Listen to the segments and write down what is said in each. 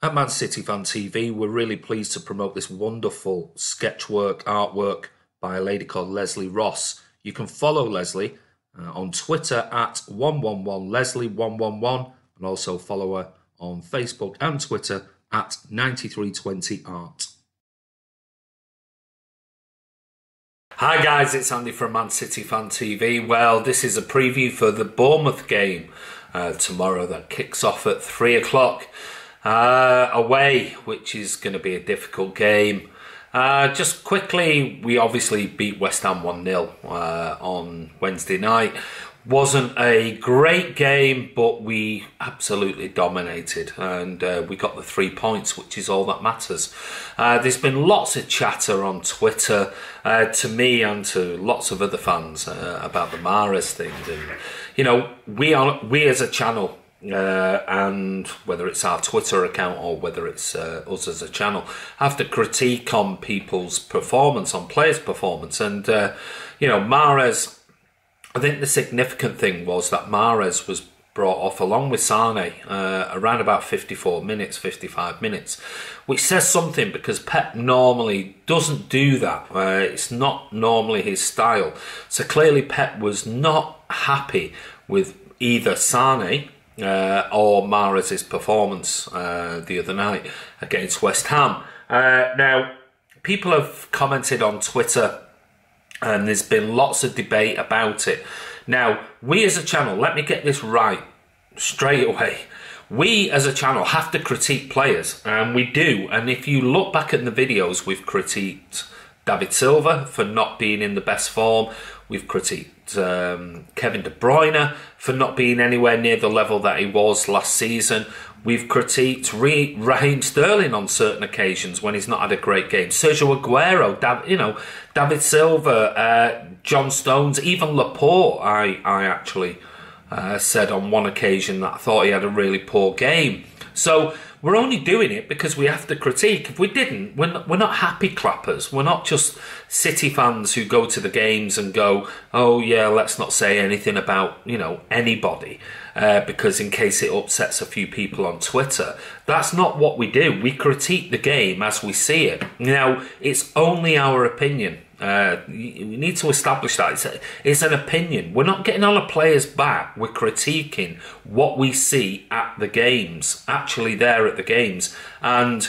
At Man City Fan TV, we're really pleased to promote this wonderful sketchwork, artwork by a lady called Leslie Ross. You can follow Leslie on Twitter at 111Leslie111 and also follow her on Facebook and Twitter at 9320art. Hi guys, it's Andy from Man City Fan TV. Well, this is a preview for the Bournemouth game tomorrow that kicks off at 3 o'clock. Away, which is going to be a difficult game. Just quickly, we obviously beat West Ham 1-0 on Wednesday night. Wasn't a great game, but we absolutely dominated and we got the 3 points, which is all that matters. There's been lots of chatter on Twitter to me and to lots of other fans about the Mahrez thing. And, you know, we as a channel, and whether it's our Twitter account or whether it's us as a channel, have to critique on people's performance, on players' performance. And, you know, Mahrez, I think the significant thing was that Mahrez was brought off along with Sane around about 54 minutes, 55 minutes, which says something because Pep normally doesn't do that. It's not normally his style. So clearly Pep was not happy with either Sane or Mahrez's performance the other night against West Ham. Now, people have commented on Twitter and there's been lots of debate about it. Now, we as a channel, let me get this right straight away. We as a channel have to critique players, and we do. And if you look back at the videos, we've critiqued David Silva for not being in the best form. We've critiqued Kevin De Bruyne for not being anywhere near the level that he was last season. We've critiqued Raheem Sterling on certain occasions when he's not had a great game. Sergio Aguero, David Silva, John Stones, even Laporte. I actually said on one occasion that I thought he had a really poor game. So we're only doing it because we have to critique. If we didn't, we're not happy clappers. We're not just City fans who go to the games and go, oh yeah, let's not say anything about, you know, anybody because in case it upsets a few people on Twitter. That's not what we do. We critique the game as we see it. Now, it's only our opinion. We need to establish that. It's an opinion. We're not getting on a player's back. We're critiquing what we see at the games, actually there at the games. And,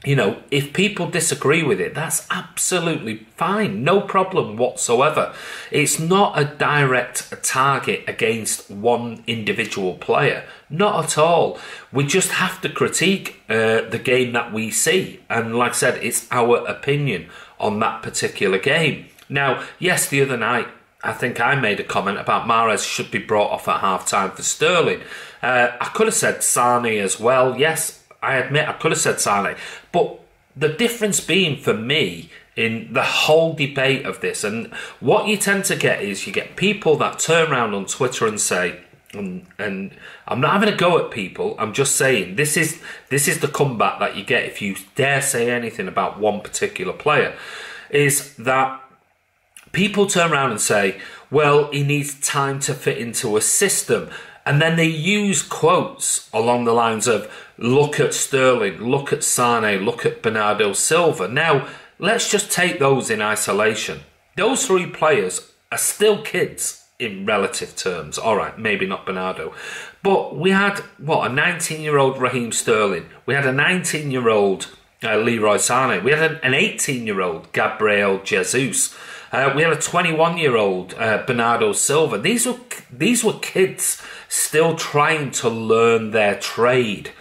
you know, if people disagree with it, that's absolutely fine. No problem whatsoever. It's not a direct target against one individual player. Not at all. We just have to critique the game that we see. And like I said, it's our opinion on that particular game. Now, yes, the other night, I think I made a comment about Mahrez should be brought off at half-time for Sterling. I could have said Sane as well. Yes, I admit I could have said Sane. But the difference being for me in the whole debate of this, and what you tend to get is you get people that turn around on Twitter and say, and I'm not having a go at people, I'm just saying this is the comeback that you get if you dare say anything about one particular player, is that people turn around and say, well, he needs time to fit into a system, and then they use quotes along the lines of, look at Sterling, look at Sane, look at Bernardo Silva. Now, let's just take those in isolation. Those three players are still kids in relative terms. All right, maybe not Bernardo. But we had, what, a 19-year-old Raheem Sterling. We had a 19-year-old Leroy Sane. We had an 18-year-old Gabriel Jesus. We had a 21-year-old Bernardo Silva. These were kids still trying to learn their trade.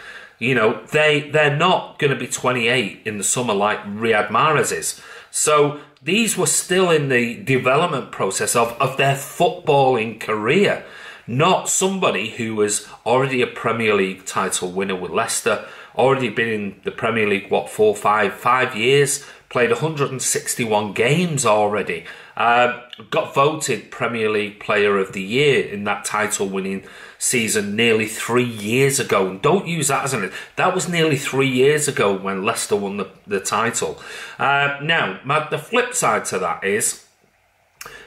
You know, they're not going to be 28 in the summer like Riyad Mahrez is. So these were still in the development process of their footballing career, not somebody who was already a Premier League title winner with Leicester, already been in the Premier League, what, 5 years, played 161 games already, got voted Premier League Player of the Year in that title-winning season nearly 3 years ago. And don't use that as an... That was nearly 3 years ago when Leicester won the title. Now, the flip side to that is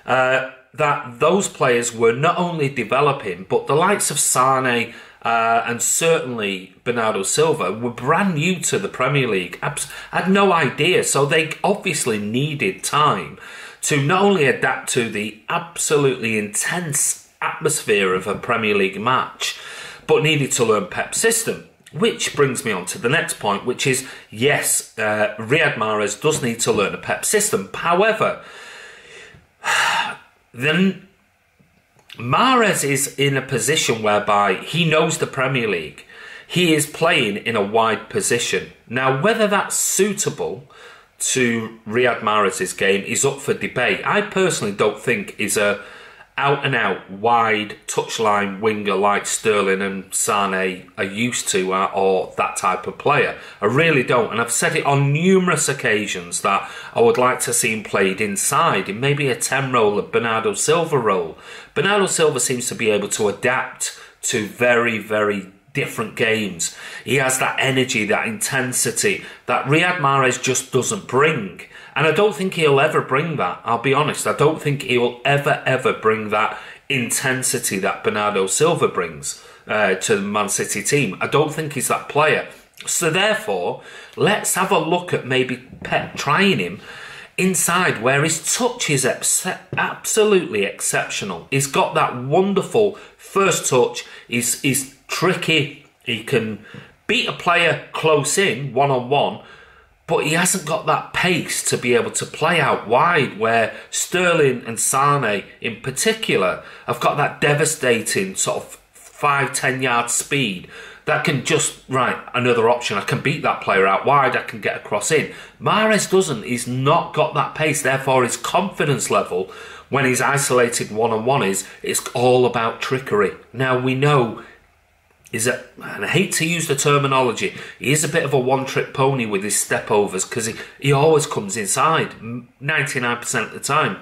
that those players were not only developing, but the likes of Sane and certainly Bernardo Silva, were brand new to the Premier League. Had no idea, so they obviously needed time to not only adapt to the absolutely intense atmosphere of a Premier League match, but needed to learn Pep's system. Which brings me on to the next point, which is, yes, Riyad Mahrez does need to learn a Pep system. However, then Mahrez is in a position whereby he knows the Premier League. He is playing in a wide position. Now, whether that's suitable to Riyad Mahrez's game is up for debate. I personally don't think he's a out-and-out wide touchline winger like Sterling and Sane are used to, or that type of player. I really don't, and I've said it on numerous occasions that I would like to see him played inside in maybe a 10 role, a Bernardo Silva role. Bernardo Silva seems to be able to adapt to very, very different games. He has that energy, that intensity that Riyad Mahrez just doesn't bring. And I don't think he'll ever bring that. I'll be honest. I don't think he will ever bring that intensity that Bernardo Silva brings to the Man City team. I don't think he's that player. So therefore, let's have a look at maybe Pep trying him inside where his touch is absolutely exceptional. He's got that wonderful first touch. He's tricky. He can beat a player close in, one-on-one, but he hasn't got that pace to be able to play out wide where Sterling and Sane in particular have got that devastating sort of 5-10 yard speed that can just, right, another option. I can beat that player out wide, I can get across in. Mahrez doesn't. He's not got that pace. Therefore, his confidence level when he's isolated one-on-one it's all about trickery. Now, we know and I hate to use the terminology, he is a bit of a one-trick pony with his step-overs because he always comes inside 99% of the time.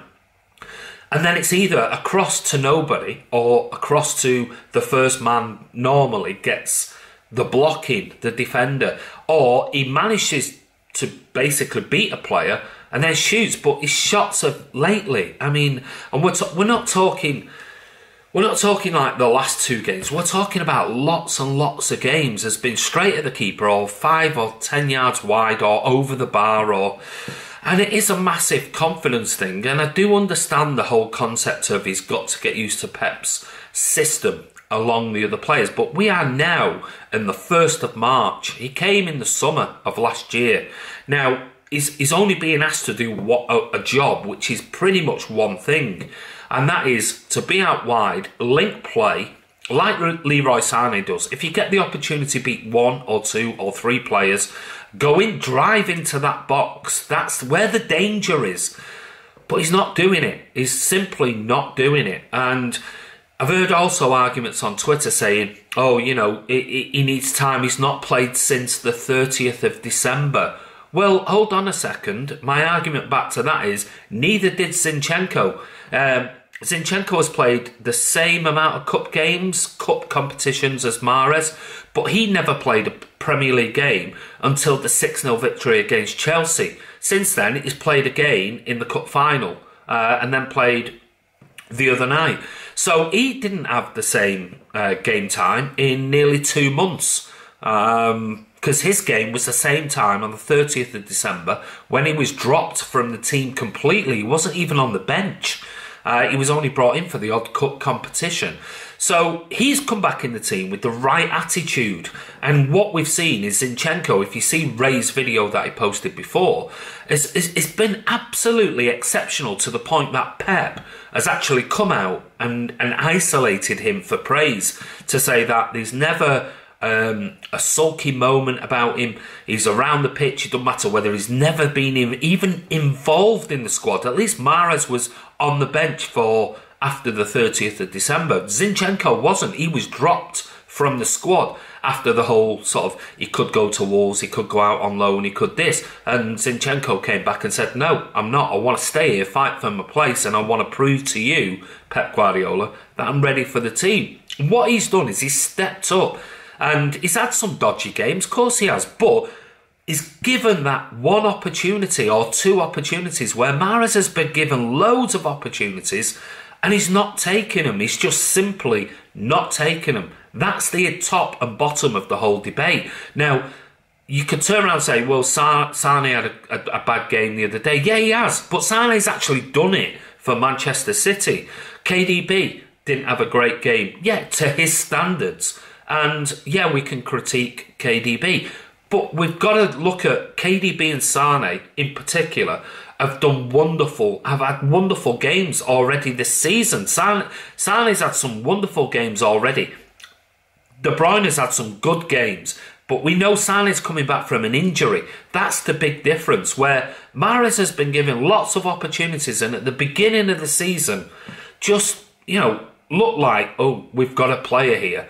And then it's either across to nobody or across to the first man normally gets the blocking, the defender, or he manages to basically beat a player and then shoots, but his shots have lately, I mean, and we're not talking like the last two games. We're talking about lots and lots of games has been straight at the keeper or 5 or 10 yards wide or over the bar and it is a massive confidence thing. And I do understand the whole concept of he's got to get used to Pep's system along the other players. But we are now in the 1st of March. He came in the summer of last year. Now, he's only being asked to do a job which is pretty much one thing. And that is to be out wide, link play, like Leroy Sané does. If you get the opportunity to beat 1 or 2 or 3 players, go in, drive into that box. That's where the danger is. But he's not doing it. He's simply not doing it. And I've heard also arguments on Twitter saying, oh, you know, he needs time. He's not played since the 30th of December. Well, hold on a second. My argument back to that is neither did Zinchenko. Zinchenko has played the same amount of cup games, cup competitions as Mahrez, but he never played a Premier League game until the 6-0 victory against Chelsea. Since then, he's played again in the cup final and then played the other night. So he didn't have the same game time in nearly 2 months because his game was the same time on the 30th of December when he was dropped from the team completely. He wasn't even on the bench. He was only brought in for the odd cup competition. So he's come back in the team with the right attitude. And what we've seen is Zinchenko, if you see Ray's video that he posted before, it's been absolutely exceptional to the point that Pep has actually come out and isolated him for praise to say that there's never a sulky moment about him. He's around the pitch. It doesn't matter whether he's never been even involved in the squad. At least Mahrez was on the bench for after the 30th of December. Zinchenko wasn't. He was dropped from the squad after the whole sort of, he could go to Wolves, he could go out on loan, he could this. And Zinchenko came back and said, no, I'm not. I want to stay here, fight for my place, and I want to prove to you, Pep Guardiola, that I'm ready for the team. And what he's done is he's stepped up. And he's had some dodgy games, of course he has, but he's given that one opportunity or 2 opportunities where Mahrez has been given loads of opportunities And he's not taking them. He's just simply not taking them. That's the top and bottom of the whole debate. Now, you could turn around and say, well, Sane had a bad game the other day. Yeah, he has. But Sane's actually done it for Manchester City. KDB didn't have a great game, yet to his standards. And yeah, we can critique KDB. But we've got to look at KDB and Sane in particular have had wonderful games already this season. Sane's had some wonderful games already. De Bruyne's had some good games. But we know Sane's coming back from an injury. That's the big difference, where Mahrez has been given lots of opportunities and at the beginning of the season just, looked like, oh, we've got a player here.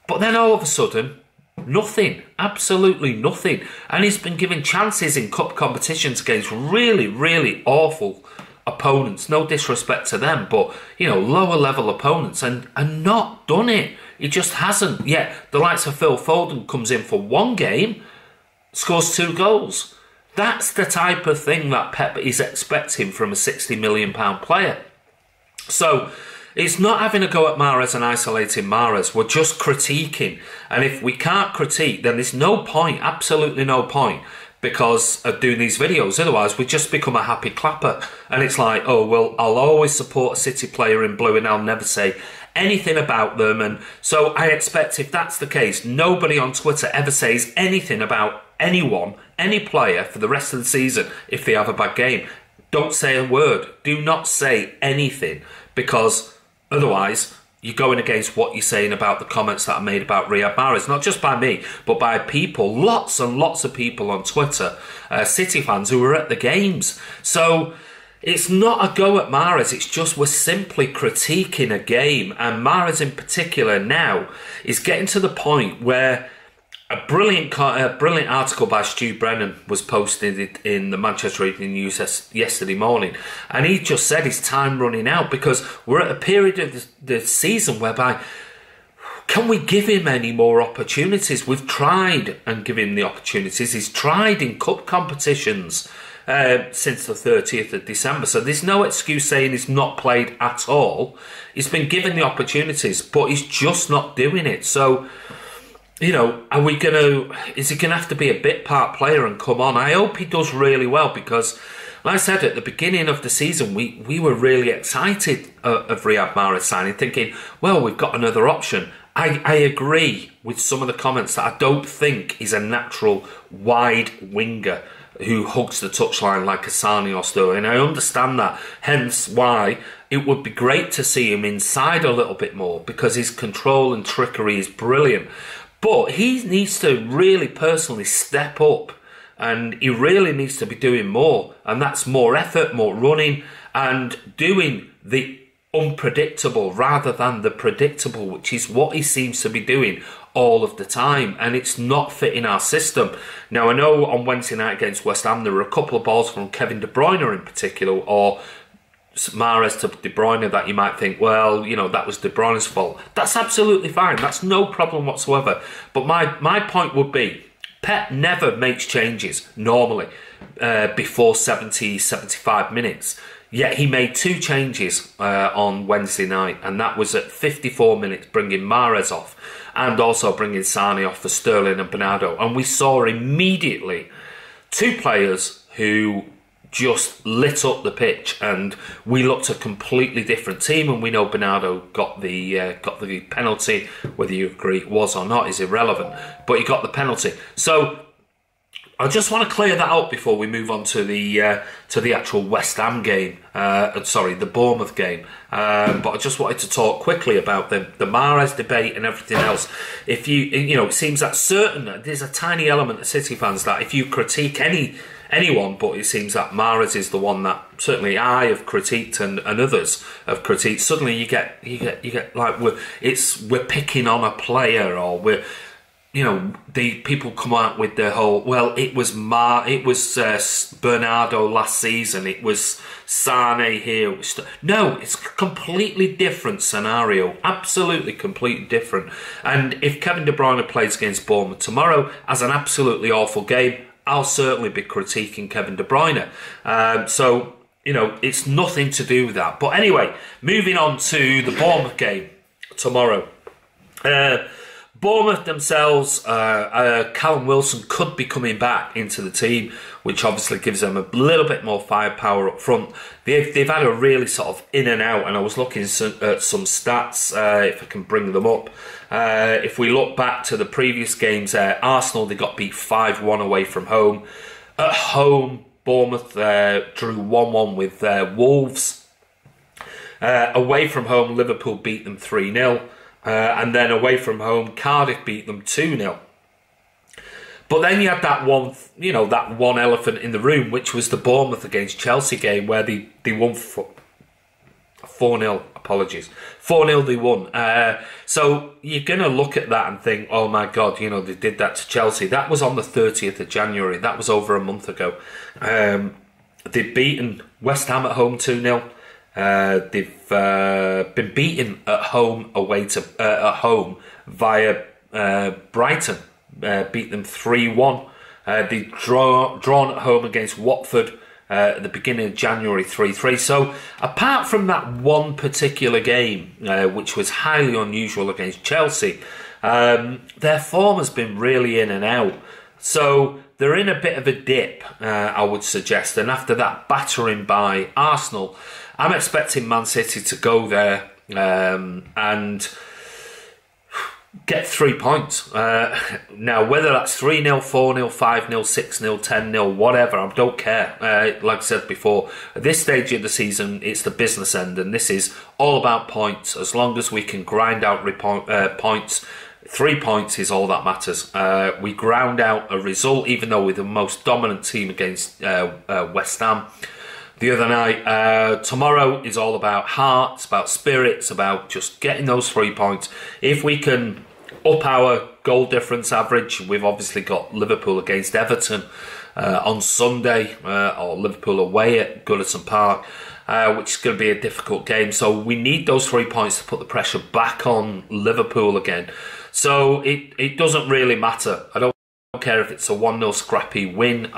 But then all of a sudden, nothing, absolutely nothing. And he's been given chances in cup competitions against really, really awful opponents. No disrespect to them, but, lower level opponents and not done it. He just hasn't. Yet the likes of Phil Foden comes in for one game, scores 2 goals. That's the type of thing that Pep is expecting from a £60 million player. So it's not having a go at Mahrez and isolating Mahrez. We're just critiquing. And if we can't critique, then there's no point, absolutely no point, because of doing these videos. Otherwise, we just become a happy clapper. And it's like, oh, well, I'll always support a City player in blue and I'll never say anything about them. And so I expect if that's the case, nobody on Twitter ever says anything about anyone, any player for the rest of the season if they have a bad game. Don't say a word. Do not say anything, because otherwise you're going against what you're saying about the comments that are made about Riyad Mahrez, not just by me, but by people, lots and lots of people on Twitter, City fans who were at the games. So it's not a go at Mahrez, it's just we're simply critiquing a game. And Mahrez in particular now is getting to the point where a brilliant article by Stu Brennan was posted in the Manchester Evening News yesterday morning. And he just said his time running out because we're at a period of the season whereby can we give him any more opportunities? We've tried and given him the opportunities. He's tried in cup competitions since the 30th of December. So there's no excuse saying he's not played at all. He's been given the opportunities, but he's just not doing it. So, is he going to have to be a bit part player and come on? I hope he does really well because, like I said, at the beginning of the season, we were really excited of Riyad Mahrez signing, thinking, well, we've got another option. I agree with some of the comments that I don't think he's a natural wide winger who hugs the touchline like a Sane or Sterling. And I understand that, hence why it would be great to see him inside a little bit more because his control and trickery is brilliant. But he needs to really personally step up and he really needs to be doing more. And that's more effort, more running and doing the unpredictable rather than the predictable, which is what he seems to be doing all of the time. And it's not fitting our system. Now, I know on Wednesday night against West Ham, there were a couple of balls from Kevin De Bruyne in particular, or Mahrez to De Bruyne that you might think, well, that was De Bruyne's fault. That's absolutely fine. That's no problem whatsoever. But my point would be, Pep never makes changes normally before 70, 75 minutes. Yet he made 2 changes on Wednesday night, and that was at 54 minutes, bringing Mahrez off and also bringing Sane off for Sterling and Bernardo. And we saw immediately 2 players who just lit up the pitch, and we looked a completely different team. And we know Bernardo got the penalty. Whether you agree it was or not is irrelevant, but he got the penalty. So I just want to clear that up before we move on to the actual West Ham game. The Bournemouth game. But I just wanted to talk quickly about the Mahrez debate and everything else. If it seems that there's a tiny element of City fans that if you critique anyone, but it seems that Mahrez is the one that certainly I have critiqued and others have critiqued. Suddenly you get like we're picking on a player, or the people come out with their whole, well, it was Bernardo last season, it was Sane here. No, it's a completely different scenario, absolutely completely different. And if Kevin De Bruyne plays against Bournemouth tomorrow as an absolutely awful game, I'll certainly be critiquing Kevin De Bruyne. So you know, it's nothing to do with that. But anyway, moving on to the Bournemouth game tomorrow. Bournemouth themselves, Callum Wilson could be coming back into the team, which obviously gives them a little bit more firepower up front. They've had a really sort of in and out, and I was looking at some stats, if I can bring them up. If we look back to the previous games, Arsenal, they got beat 5-1 away from home. At home, Bournemouth drew 1-1 with Wolves. Away from home, Liverpool beat them 3-0. And then away from home, Cardiff beat them 2-0. But then you had that one, you know, that one elephant in the room, which was the Bournemouth against Chelsea game, where they won 4-0. Apologies, 4-0 they won. So you're going to look at that and think, oh my God, you know, they did that to Chelsea. That was on the 30th of January. That was over a month ago. They'd beaten West Ham at home 2-0. They've been beaten at home at home via Brighton. Beat them 3-1. They'd drawn at home against Watford at the beginning of January 3-3. So apart from that one particular game, which was highly unusual against Chelsea, their form has been really in and out. So they're in a bit of a dip, I would suggest. And after that battering by Arsenal, I'm expecting Man City to go there and get 3 points. Now, whether that's 3-0, 4-0, 5-0, 6-0, 10-0, whatever, I don't care. Like I said before, at this stage of the season, it's the business end, and this is all about points. As long as we can grind out points, 3 points is all that matters. We ground out a result, even though we're the most dominant team against West Ham the other night. Tomorrow is all about heart, it's about spirit, it's about just getting those 3 points. If we can up our goal difference average, we've obviously got Liverpool against Everton on Sunday, or Liverpool away at Goodison Park, which is going to be a difficult game. So we need those 3 points to put the pressure back on Liverpool again. So it doesn't really matter. I don't care if it's a 1-0 scrappy win,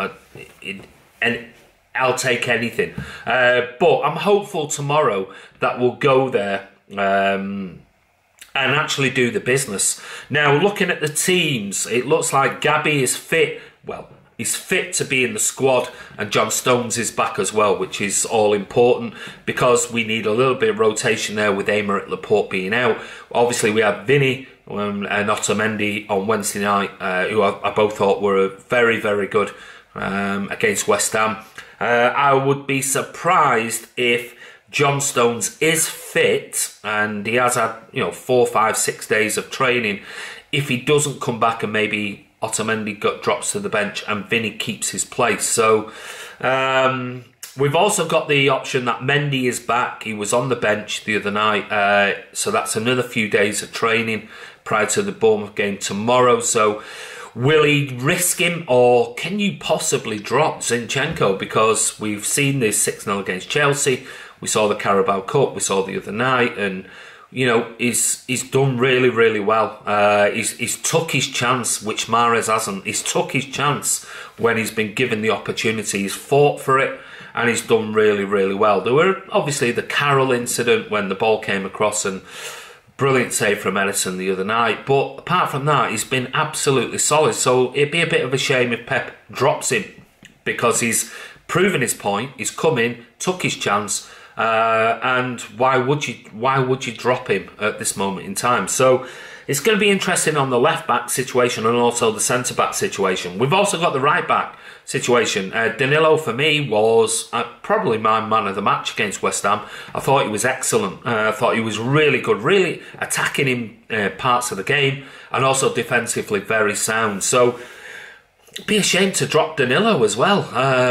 and I'll take anything. But I'm hopeful tomorrow that we'll go there and actually do the business. Now, looking at the teams, it looks like Gabby is fit. Well, he's fit to be in the squad, and John Stones is back as well, which is all important because we need a little bit of rotation there with Aymeric Laporte being out. Obviously, we have Vinny and Otamendi on Wednesday night, who I both thought were very, very good against West Ham. I would be surprised if John Stones is fit and he has had 4, 5, 6 days of training. If he doesn't come back and maybe Otamendi drops to the bench and Vinny keeps his place. So we've also got the option that Mendy is back. He was on the bench the other night, so that's another few days of training prior to the Bournemouth game tomorrow. So will he risk him, or can you possibly drop Zinchenko? Because we've seen this 6-0 against Chelsea. We saw the Carabao Cup. We saw the other night, and he's done really, really well. He's took his chance, which Mahrez hasn't. He's took his chance when he's been given the opportunity. He's fought for it, and he's done really, really well. There were obviously the Carroll incident when the ball came across, and brilliant save from Edison the other night. But apart from that, he's been absolutely solid. So it'd be a bit of a shame if Pep drops him, because he's proven his point. He's come in, took his chance, and why would you drop him at this moment in time? So it's going to be interesting on the left back situation and also the centre back situation. We've also got the right back situation. Danilo, for me, was probably my man of the match against West Ham. I thought he was excellent. I thought he was really good, really attacking in parts of the game, and also defensively very sound. So it'd be a shame to drop Danilo as well.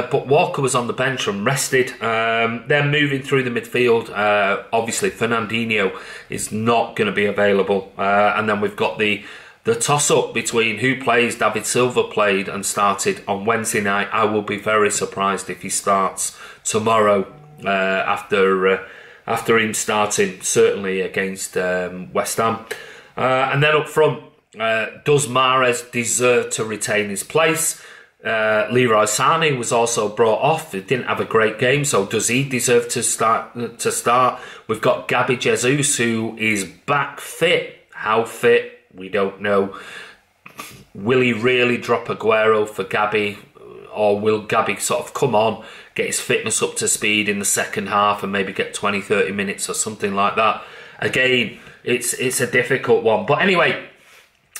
But Walker was on the bench and rested. They're moving through the midfield. Obviously, Fernandinho is not going to be available. And then we've got the toss-up between who plays. David Silva played and started on Wednesday night. I will be very surprised if he starts tomorrow after him starting, certainly against West Ham. And then up front, does Mahrez deserve to retain his place? Leroy Sané was also brought off. He didn't have a great game, so does he deserve to start? We've got Gabby Jesus, who is back fit. How fit? We don't know. Will he really drop Aguero for Gabby, or will Gabby sort of come on, get his fitness up to speed in the second half and maybe get 20-30 minutes or something like that? Again, it's a difficult one. But anyway,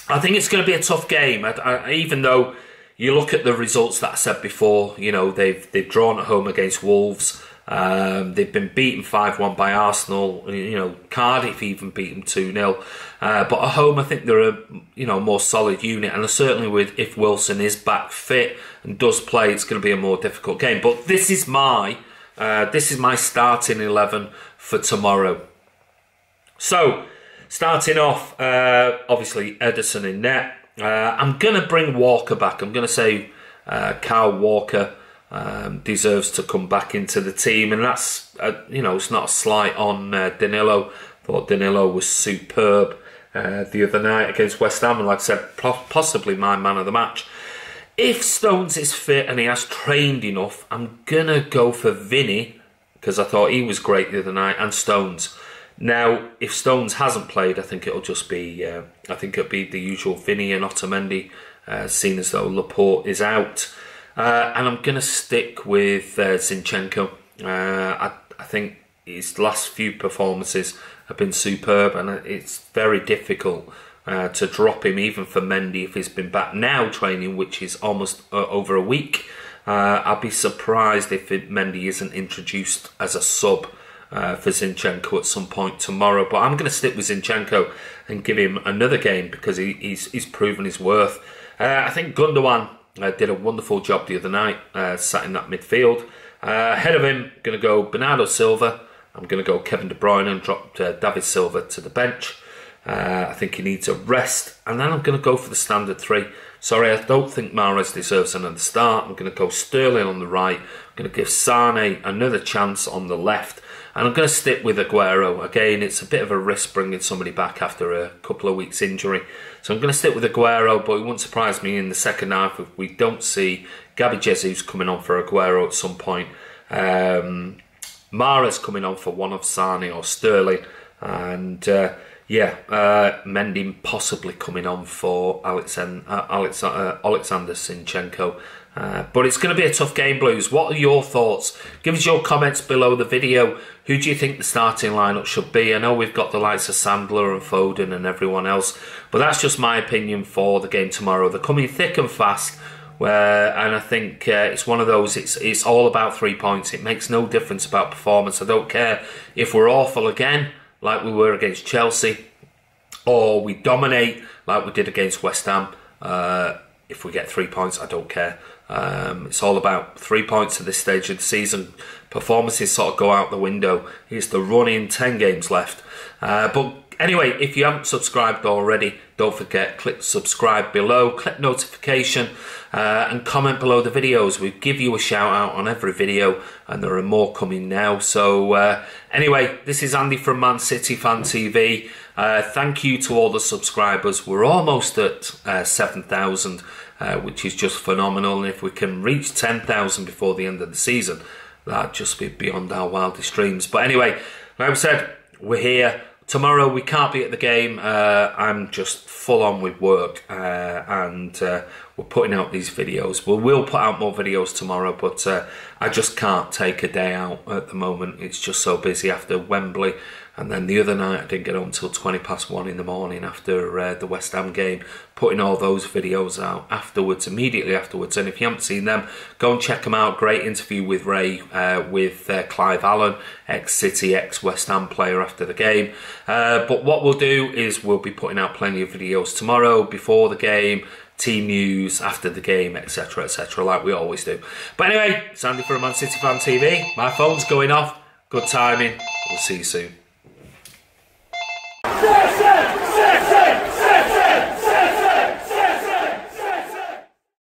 I think it's going to be a tough game. Even though you look at the results that I said before, you know, they've drawn at home against Wolves. They've been beaten 5-1 by Arsenal. You know, Cardiff even beat them 2-0. But at home, I think they're a more solid unit, and certainly if Wilson is back fit and does play, it's going to be a more difficult game. But this is my starting 11 for tomorrow. So starting off, obviously Ederson in net. I'm going to bring Walker back. I'm going to say Kyle Walker deserves to come back into the team, and that's it's not a slight on Danilo. I thought Danilo was superb the other night against West Ham, and like I said, possibly my man of the match. If Stones is fit and he has trained enough, I'm gonna go for Vinny, because I thought he was great the other night, and Stones. Now, if Stones hasn't played, I think it'll just be it'll be the usual Vinny and Otamendi, seeing as though Laporte is out. And I'm going to stick with Zinchenko. I think his last few performances have been superb, and it's very difficult to drop him, even for Mendy, if he's been back now training, which is almost over a week. I'd be surprised if Mendy isn't introduced as a sub for Zinchenko at some point tomorrow. But I'm going to stick with Zinchenko and give him another game, because he's proven his worth. I think Gundogan did a wonderful job the other night, sat in that midfield. Ahead of him, going to go Bernardo Silva. I'm going to go Kevin De Bruyne and drop David Silva to the bench. I think he needs a rest. And then I'm going to go for the standard three. Sorry, I don't think Mahrez deserves another start. I'm going to go Sterling on the right. I'm going to give Sané another chance on the left. And I'm going to stick with Aguero. Again, it's a bit of a risk bringing somebody back after a couple of weeks' injury. So I'm going to stick with Aguero, but it wouldn't surprise me in the second half if we don't see Gabby Jesus coming on for Aguero at some point. Mahrez coming on for one of Sané or Sterling. And Mendy possibly coming on for Alexander Zinchenko. But it's going to be a tough game, Blues. What are your thoughts? Give us your comments below the video. Who do you think the starting lineup should be? I know we've got the likes of Sandler and Foden and everyone else, but that's just my opinion for the game tomorrow. They're coming thick and fast, and I think it's one of those, it's all about 3 points. It makes no difference about performance. I don't care if we're awful again, like we were against Chelsea, or we dominate like we did against West Ham. If we get 3 points, I don't care. It's all about 3 points at this stage of the season. Performances sort of go out the window. Here's the run-in, 10 games left. But anyway, if you haven't subscribed already, don't forget, click subscribe below, click notification, and comment below the videos. We give you a shout out on every video, and there are more coming now. So anyway, this is Andy from Man City Fan TV. Thank you to all the subscribers. We're almost at 7,000, which is just phenomenal. And if we can reach 10,000 before the end of the season, that'd just be beyond our wildest dreams. But anyway, like I said, we're here. Tomorrow we can't be at the game. I'm just full on with work, and we're putting out these videos. We'll put out more videos tomorrow, but I just can't take a day out at the moment. It's just so busy after Wembley. And then the other night I didn't get home until 1:20 in the morning after the West Ham game, putting all those videos out afterwards, immediately afterwards. And if you haven't seen them, go and check them out. Great interview with Ray, with Clive Allen, ex-City, ex-West Ham player after the game. But what we'll do is we'll be putting out plenty of videos tomorrow, before the game, team news, after the game, etc, etc, like we always do. But anyway, it's Andy from Man City Fan TV. My phone's going off. Good timing. We'll see you soon.